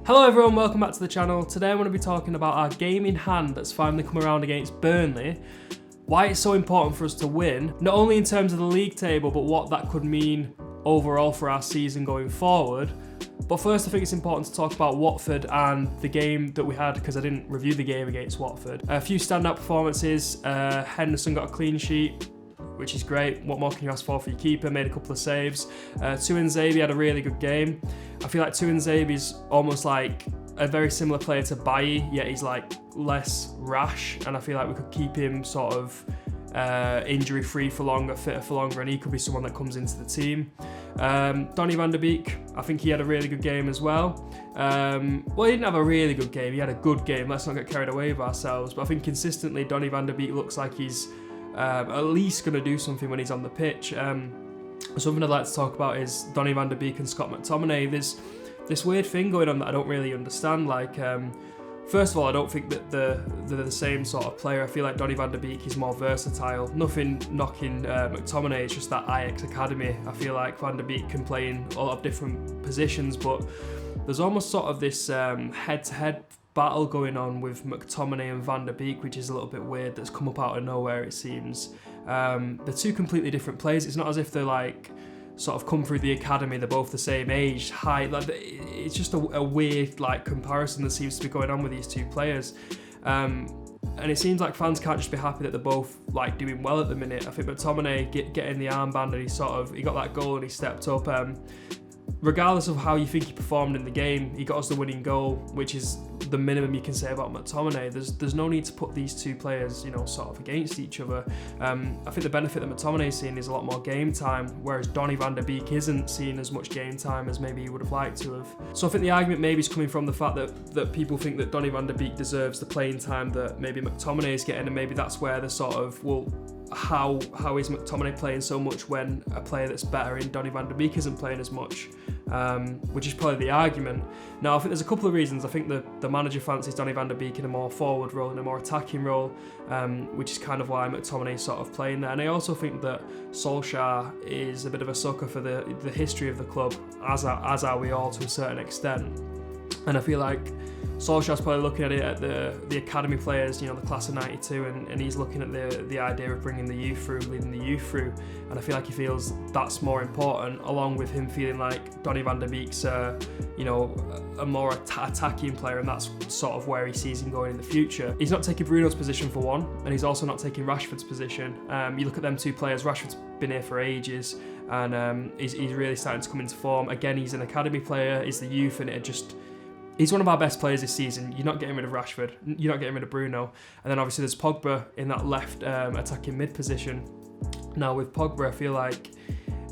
Hello everyone, welcome back to the channel. Today I'm going to be talking about our game in hand that's finally come around against Burnley, why it's so important for us to win, not only in terms of the league table, but what that could mean overall for our season going forward. But first I think it's important to talk about Watford and the game that we had, because I didn't review the game against Watford. A few standout performances. Henderson got a clean sheet, which is great. What more can you ask for your keeper? Made a couple of saves. Tuanzebe had a really good game. I feel like Tuanzebe's almost like a very similar player to Bailly, yet he's like less rash, and I feel like we could keep him sort of injury free for longer, fitter for longer, and he could be someone that comes into the team. Donny van der Beek, I think he had a really good game as well. Well, he didn't have a really good game, he had a good game, let's not get carried away with ourselves, but I think consistently Donny van der Beek looks like he's at least going to do something when he's on the pitch. Something I'd like to talk about is Donny van der Beek and Scott McTominay. There's this weird thing going on that I don't really understand. Like, first of all, I don't think that they're the same sort of player. I feel like Donny van der Beek is more versatile. Nothing knocking McTominay, it's just that Ajax academy. I feel like Van der Beek can play in a lot of different positions, but there's almost sort of this head-to-head battle going on with McTominay and Van der Beek, which is a little bit weird, that's come up out of nowhere, it seems. They're two completely different players. It's not as if they're like sort of come through the academy, they're both the same age, height. Like, it's just a weird like comparison that seems to be going on with these two players. And it seems like fans can't just be happy that they're both like doing well at the minute. I think McTominay getting the armband, and he got that goal and he stepped up. Regardless of how you think he performed in the game, he got us the winning goal, which is the minimum you can say about McTominay. There's no need to put these two players, sort of against each other. I think the benefit that McTominay's seeing is a lot more game time, whereas Donny van der Beek isn't seeing as much game time as maybe he would have liked to have. So I think the argument maybe is coming from the fact that people think that Donny van der Beek deserves the playing time that maybe McTominay is getting, and maybe that's where they're sort of, well, how is McTominay playing so much when a player that's better in Donny van der Beek isn't playing as much, which is probably the argument. Now, I think there's a couple of reasons. I think the manager fancies Donny van der Beek in a more forward role, in a more attacking role, which is kind of why McTominay is sort of playing there. And I also think that Solskjaer is a bit of a sucker for the history of the club, as are we all to a certain extent. And I feel like Solskjaer's probably looking at it at the academy players, the class of '92, and he's looking at the idea of bringing the youth through, leading the youth through, and I feel like he feels that's more important, along with him feeling like Donny van der Beek's a more attacking player, and that's sort of where he sees him going in the future. He's not taking Bruno's position for one, and he's also not taking Rashford's position. You look at them two players, Rashford's been here for ages, and he's really starting to come into form. Again, he's an academy player, he's the youth, and he's one of our best players this season. You're not getting rid of Rashford. You're not getting rid of Bruno. And then obviously there's Pogba in that left attacking mid position. Now with Pogba, I feel like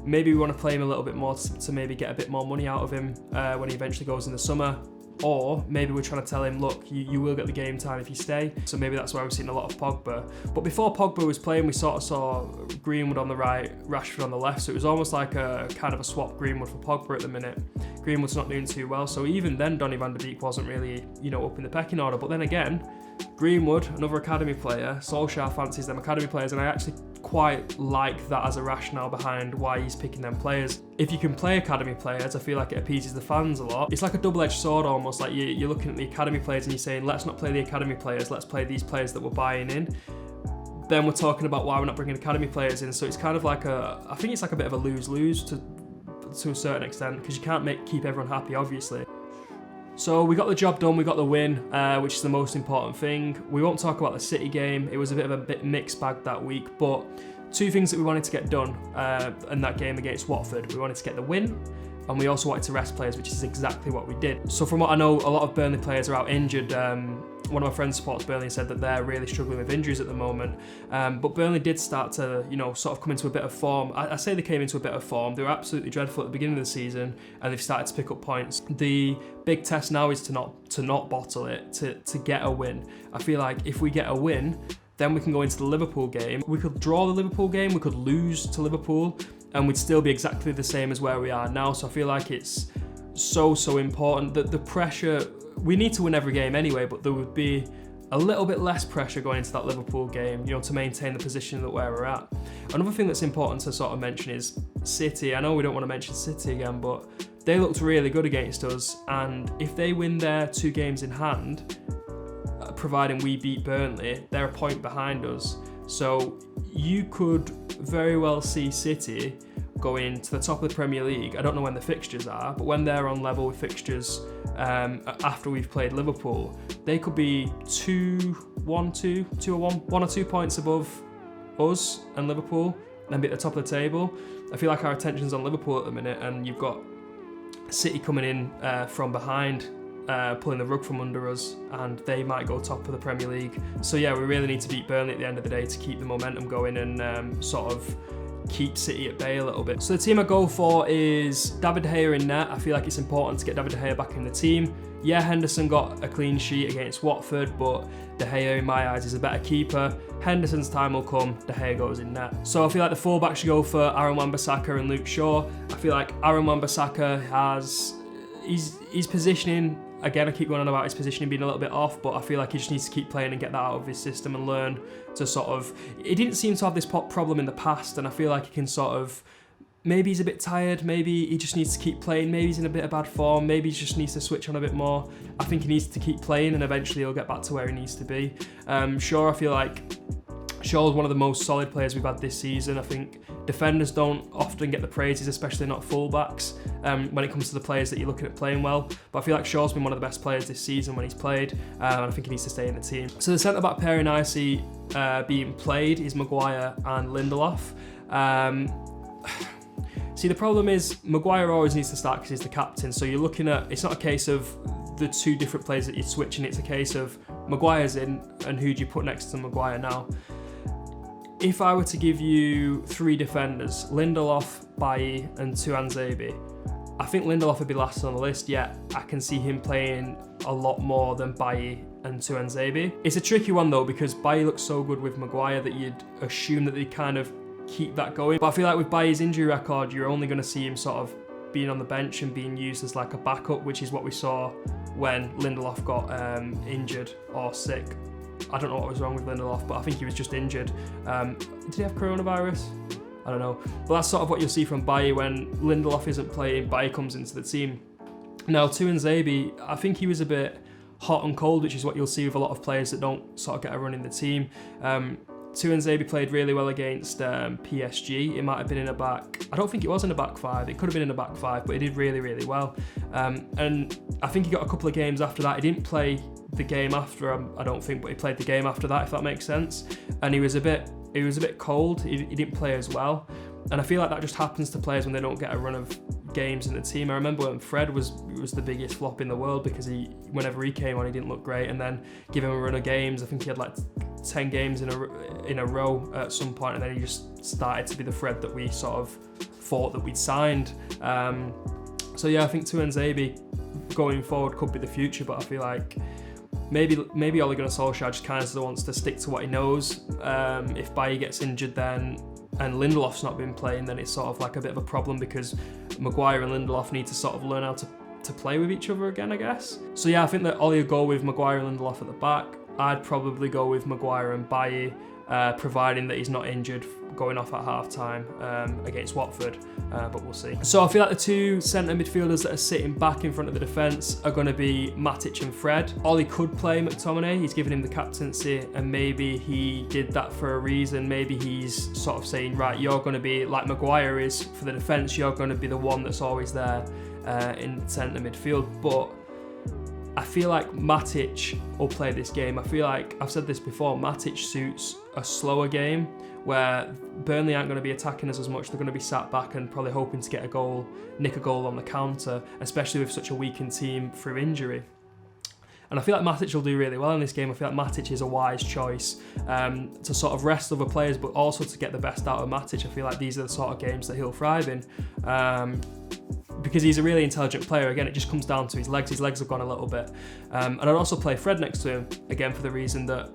maybe we want to play him a little bit more to maybe get a bit more money out of him when he eventually goes in the summer. Or maybe we're trying to tell him, look, you will get the game time if you stay. So maybe that's why we're seeing a lot of Pogba. But before Pogba was playing, we sort of saw Greenwood on the right, Rashford on the left. So it was almost like a kind of a swap Greenwood for Pogba at the minute. Greenwood's not doing too well. So even then, Donny van der Beek wasn't really, up in the pecking order. But then again, Greenwood, another academy player, Solskjaer fancies them academy players, and I actually quite like that as a rationale behind why he's picking them players. If you can play academy players, I feel like it appeases the fans a lot. It's like a double-edged sword almost, like you're looking at the academy players and you're saying, let's not play the academy players, let's play these players that we're buying in. Then we're talking about why we're not bringing academy players in, so it's kind of like I think it's like a bit of a lose-lose to a certain extent, because you can't keep everyone happy, obviously. So we got the job done, we got the win, which is the most important thing. We won't talk about the City game, it was a bit of a mixed bag that week, but two things that we wanted to get done in that game against Watford. We wanted to get the win, and we also wanted to rest players, which is exactly what we did. So from what I know, a lot of Burnley players are out injured. One of my friends supports Burnley and said that they're really struggling with injuries at the moment. But Burnley did start to, sort of come into a bit of form. I say they came into a bit of form. They were absolutely dreadful at the beginning of the season, and they've started to pick up points. The big test now is to not bottle it, to get a win. I feel like if we get a win, then we can go into the Liverpool game. We could draw the Liverpool game, we could lose to Liverpool, and we'd still be exactly the same as where we are now. So I feel like it's so important that the pressure, we need to win every game anyway, but there would be a little bit less pressure going into that Liverpool game, to maintain the position that where we're at. Another thing that's important to sort of mention is City. I know we don't want to mention City again, but they looked really good against us, and if they win their 2 games in hand, providing we beat Burnley, they're a point behind us. So you could very well see City going to the top of the Premier League. I don't know when the fixtures are, but when they're on level with fixtures after we've played Liverpool, they could be 1 or 2 points above us and Liverpool, and be at the top of the table. I feel like our attention's on Liverpool at the minute, and you've got City coming in from behind, pulling the rug from under us, and they might go top of the Premier League. So yeah, we really need to beat Burnley at the end of the day to keep the momentum going and sort of keep City at bay a little bit. So the team I go for is David De Gea in net. I feel like it's important to get David De Gea back in the team. Yeah, Henderson got a clean sheet against Watford, but De Gea in my eyes is a better keeper. Henderson's time will come, De Gea goes in net. So I feel like the fullback should go for Aaron Wan-Bissaka and Luke Shaw. I feel like Aaron Wan-Bissaka his positioning, again, I keep going on about his positioning being a little bit off, but I feel like he just needs to keep playing and get that out of his system and learn to sort of... He didn't seem to have this problem in the past, and I feel like he can sort of... Maybe he's a bit tired, maybe he just needs to keep playing, maybe he's in a bit of bad form, maybe he just needs to switch on a bit more. I think he needs to keep playing, and eventually he'll get back to where he needs to be. Shaw, I feel like Shaw is one of the most solid players we've had this season. I think defenders don't often get the praises, especially not fullbacks, when it comes to the players that you're looking at playing well. But I feel like Shaw's been one of the best players this season when he's played, and I think he needs to stay in the team. So the centre-back pairing I see being played is Maguire and Lindelof. See, the problem is Maguire always needs to start because he's the captain. So you're looking at, it's not a case of the 2 different players that you're switching, it's a case of Maguire's in, and who do you put next to Maguire now? If I were to give you 3 defenders, Lindelof, Bailly and Tuanzebe, I think Lindelof would be last on the list, yet I can see him playing a lot more than Bailly and Tuanzebe. It's a tricky one though, because Bailly looks so good with Maguire that you'd assume that they kind of keep that going. But I feel like with Bailly's injury record, you're only going to see him sort of being on the bench and being used as like a backup, which is what we saw when Lindelof got injured or sick. I don't know what was wrong with Lindelof, but I think he was just injured. Did he have coronavirus? I don't know. But that's sort of what you'll see from Bailly when Lindelof isn't playing, Bailly comes into the team. Now, Tuanzebe, I think he was a bit hot and cold, which is what you'll see with a lot of players that don't sort of get a run in the team. Tuanzebe played really well against PSG. It might have been in a back... I don't think it was in a back 5. It could have been in a back 5, but he did really, really well. And I think he got a couple of games after that. He didn't play the game after, I don't think, but he played the game after that, if that makes sense. And he was a bit cold. He didn't play as well. And I feel like that just happens to players when they don't get a run of games in the team. I remember when Fred was the biggest flop in the world because whenever he came on, he didn't look great. And then give him a run of games. I think he had like 10 games in a row at some point, and then he just started to be the Fred that we sort of thought that we'd signed. So yeah, I think Tuanzebe going forward could be the future, but I feel like maybe Ole Gunnar Solskjaer just kind of wants to stick to what he knows. If Bailly gets injured then and Lindelof's not been playing, then it's sort of like a bit of a problem because Maguire and Lindelof need to sort of learn how to play with each other again, I guess. So yeah, I think that Ole will go with Maguire and Lindelof at the back. I'd probably go with Maguire and Bailly, providing that he's not injured going off at half-time against Watford, but we'll see. So I feel like the 2 centre midfielders that are sitting back in front of the defence are going to be Matic and Fred. Ole could play McTominay, he's given him the captaincy, and maybe he did that for a reason. Maybe he's sort of saying, right, you're going to be, like Maguire is for the defence, you're going to be the one that's always there in centre midfield. But I feel like Matic will play this game. I feel like, I've said this before, Matic suits a slower game where Burnley aren't going to be attacking us as much. They're going to be sat back and probably hoping to get a goal, nick a goal on the counter, especially with such a weakened team through injury. And I feel like Matic will do really well in this game. I feel like Matic is a wise choice to sort of rest other players, but also to get the best out of Matic. I feel like these are the sort of games that he'll thrive in. Because he's a really intelligent player. Again, it just comes down to his legs. His legs have gone a little bit. And I'd also play Fred next to him, again, for the reason that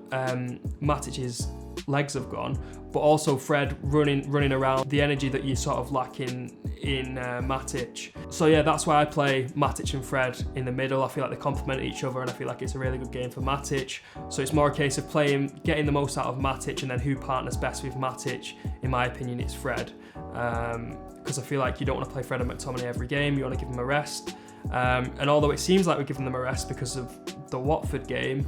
Matic is legs have gone, but also Fred running around, the energy that you sort of lack in Matic. So yeah, that's why I play Matic and Fred in the middle. I feel like they complement each other, and I feel like it's a really good game for Matic. So it's more a case of getting the most out of Matic, and then who partners best with Matic. In my opinion, it's Fred, because I feel like you don't want to play Fred and McTominay every game. You want to give them a rest. And although it seems like we're giving them a rest because of the Watford game,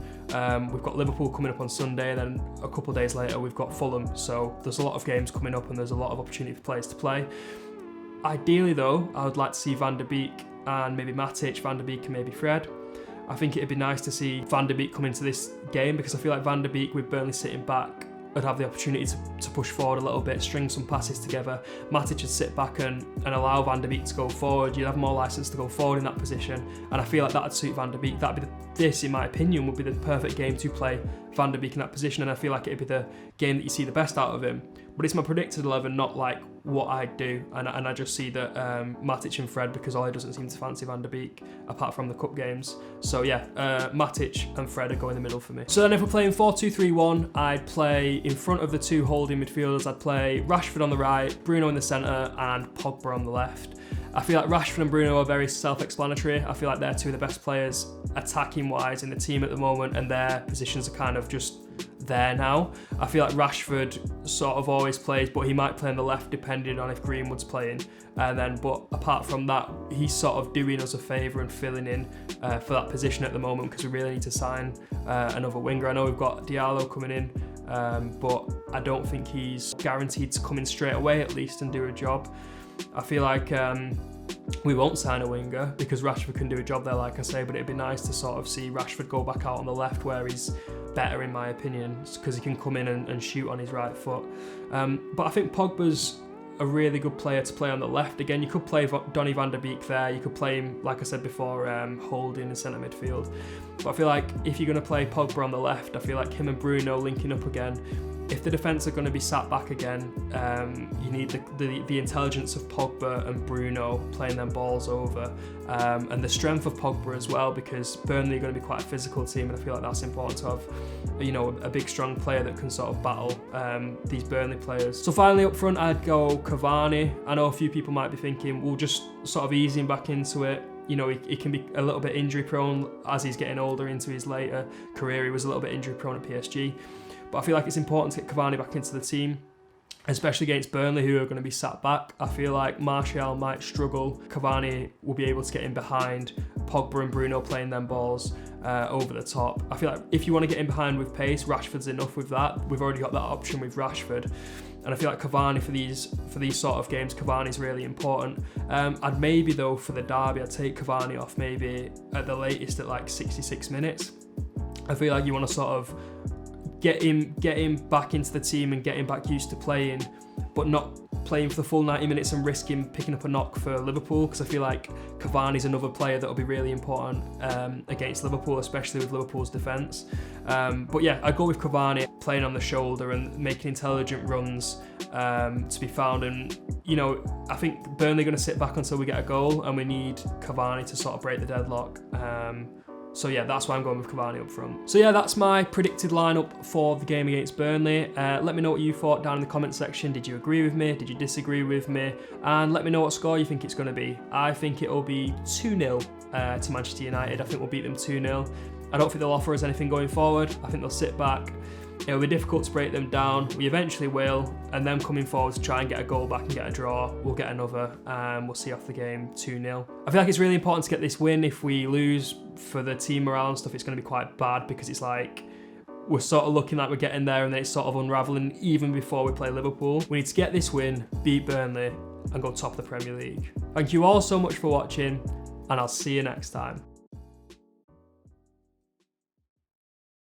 we've got Liverpool coming up on Sunday, and then a couple of days later we've got Fulham. So there's a lot of games coming up, and there's a lot of opportunity for players to play. Ideally though, I would like to see Van der Beek and maybe Matic, Van der Beek and maybe Fred. I think it'd be nice to see Van der Beek come into this game, because I feel like Van der Beek, with Burnley sitting back, would have the opportunity to push forward a little bit, string some passes together. Matic would sit back and allow Van der Beek to go forward. You'd have more license to go forward in that position, and I feel like that would suit Van der Beek. This, in my opinion, would be the perfect game to play Van der Beek in that position, and I feel like it'd be the game that you see the best out of him. But it's my predicted 11, not like what I do, and I just see that Matic and Fred, because Ole doesn't seem to fancy Van der Beek apart from the cup games. So yeah, Matic and Fred are going in the middle for me. So then if we're playing 4-2-3-1, I'd play in front of the two holding midfielders. I'd play Rashford on the right, Bruno in the centre, and Pogba on the left. I feel like Rashford and Bruno are very self-explanatory. I feel like they're two of the best players attacking-wise in the team at the moment, and their positions are kind of just there now. I feel like Rashford sort of always plays, but he might play on the left depending on if Greenwood's playing. But apart from that, he's sort of doing us a favour and filling in for that position at the moment, because we really need to sign another winger. I know we've got Diallo coming in, but I don't think he's guaranteed to come in straight away at least and do a job. I feel like we won't sign a winger because Rashford can do a job there, like I say, but it'd be nice to sort of see Rashford go back out on the left where he's better, in my opinion, because he can come in and shoot on his right foot. But I think Pogba's a really good player to play on the left. Again, you could play Donny van der Beek there. You could play him, like I said before, holding in centre midfield. But I feel like if you're going to play Pogba on the left, I feel like him and Bruno linking up again. If the defence are going to be sat back again, you need the intelligence of Pogba and Bruno playing them balls over, and the strength of Pogba as well, because Burnley are going to be quite a physical team, and I feel like that's important to have, a big strong player that can sort of battle these Burnley players. So finally up front, I'd go Cavani. I know a few people might be thinking we'll just sort of ease him back into it. He can be a little bit injury prone as he's getting older into his later career. He was a little bit injury prone at PSG. But I feel like it's important to get Cavani back into the team, especially against Burnley, who are going to be sat back. I feel like Martial might struggle. Cavani will be able to get in behind Pogba and Bruno playing them balls over the top. I feel like if you want to get in behind with pace, Rashford's enough with that. We've already got that option with Rashford. And I feel like Cavani for these sort of games, Cavani's really important. I'd maybe though for the derby, I'd take Cavani off maybe at the latest at like 66 minutes. I feel like you want to sort of get him back into the team and get him back used to playing, but not playing for the full 90 minutes and risk him picking up a knock for Liverpool, because I feel like Cavani's another player that will be really important against Liverpool, especially with Liverpool's defence. But yeah, I go with Cavani playing on the shoulder and making intelligent runs to be found. And I think Burnley are going to sit back until we get a goal, and we need Cavani to sort of break the deadlock. So yeah, that's why I'm going with Cavani up front. So yeah, that's my predicted lineup for the game against Burnley. Let me know what you thought down in the comment section. Did you agree with me? Did you disagree with me? And let me know what score you think it's going to be. I think it'll be 2-0 to Manchester United. I think we'll beat them 2-0. I don't think they'll offer us anything going forward. I think they'll sit back. It'll be difficult to break them down. We eventually will, and them coming forward to try and get a goal back and get a draw. We'll get another, and we'll see off the game 2-0. I feel like it's really important to get this win. If we lose, for the team morale and stuff, it's going to be quite bad, because it's like we're sort of looking like we're getting there and then it's sort of unravelling even before we play Liverpool. We need to get this win, beat Burnley, and go top of the Premier League. Thank you all so much for watching, and I'll see you next time.